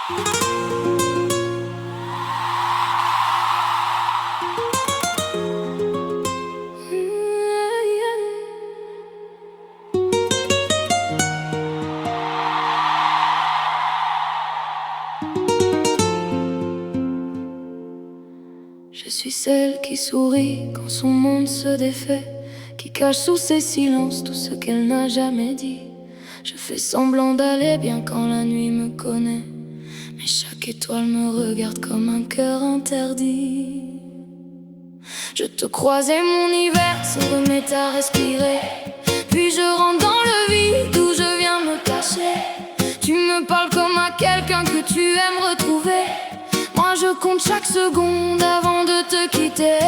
Je suis celle qui sourit quand son monde se défait, qui cache sous ses silences tout ce qu'elle n'a jamais dit. Je fais semblant d'aller bien quand la nuit me connaît, mais chaque étoile me regarde comme un cœur interdit. Je te croise et mon hiver se remet à respirer, puis je rentre dans le vide où je viens me cacher. Tu me parles comme à quelqu'un que tu aimes retrouver. Moi je compte chaque seconde avant de te quitter.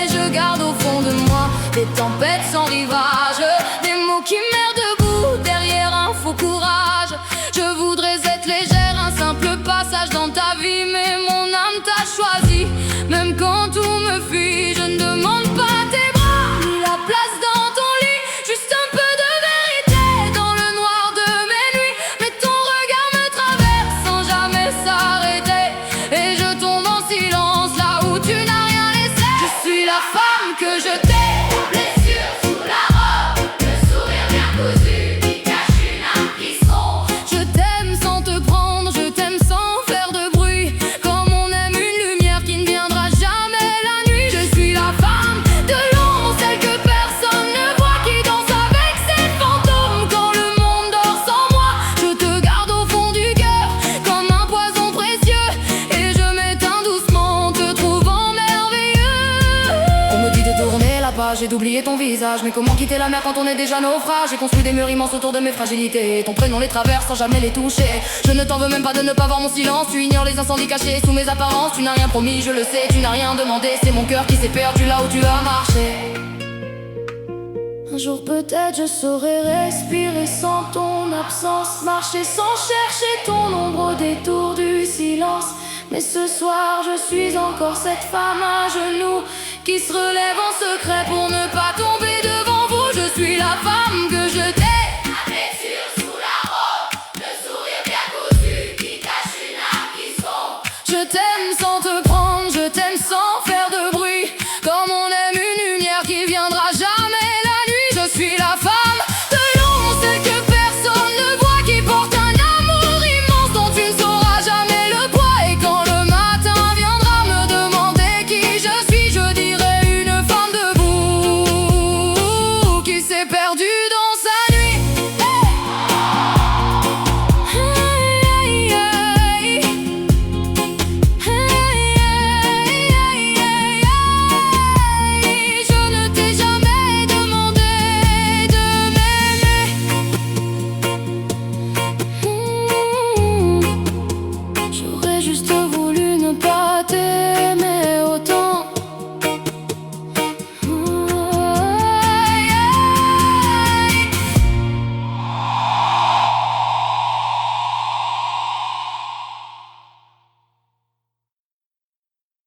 Je garde au fond de moi des tempêtes sans rivage, des mots qui meurent debout derrière un faux courage. Je voudrais être légère, un simple passage dans ta vie, mais mon âme t'a choisi. Même quand tout me fuit, je ne demande pas tes bras ni la place dans ton lit, juste un peu de vérité dans le noir de mes nuits. Mais ton regard me traverse sans jamais s'arrêter, et je tombe en silence là où tu n'as rien laissé. Je suis la femme que je t'ai, blessure sous la robe, le sourire bien cousu qui cache une âme qui sombre. Je t'aime sans te prendre, je t'aime sans faire de bruit, comme on aime une lumière qui ne viendra jamais la nuit. Je suis la femme de l'ombre, celle que personne ne voit, qui danse avec ses fantômes quand le monde dort sans moi. Je te garde au fond du cœur comme un poison précieux, et je m'éteins doucement en te trouvant merveilleux. On me dit de tourner la page et d'oublier ton visage, mais comment quitter la mer quand on est déjà naufrage? J'ai construit des murs immenses autour de mes fragilités, ton prénom les traverse sans jamais les toucher. Je ne t'en veux même pas de ne pas voir mon silence, tu ignores les incendies cachés sous mes apparences. Tu n'as rien promis, je le sais, tu n'as rien demandé, c'est mon cœur qui s'est perdu là où tu as marché. Un jour peut-être je saurai respirer sans ton absence, marcher sans chercher ton ombre au détour du silence. Mais ce soir je suis encore cette femme à genoux qui se relève en secret pour ne pas tomber devant vous. Je suis la femme que je t'ai, la blessure sous la robe, le sourire bien cousu qui cache une âme qui sombre. Je t'aime sans te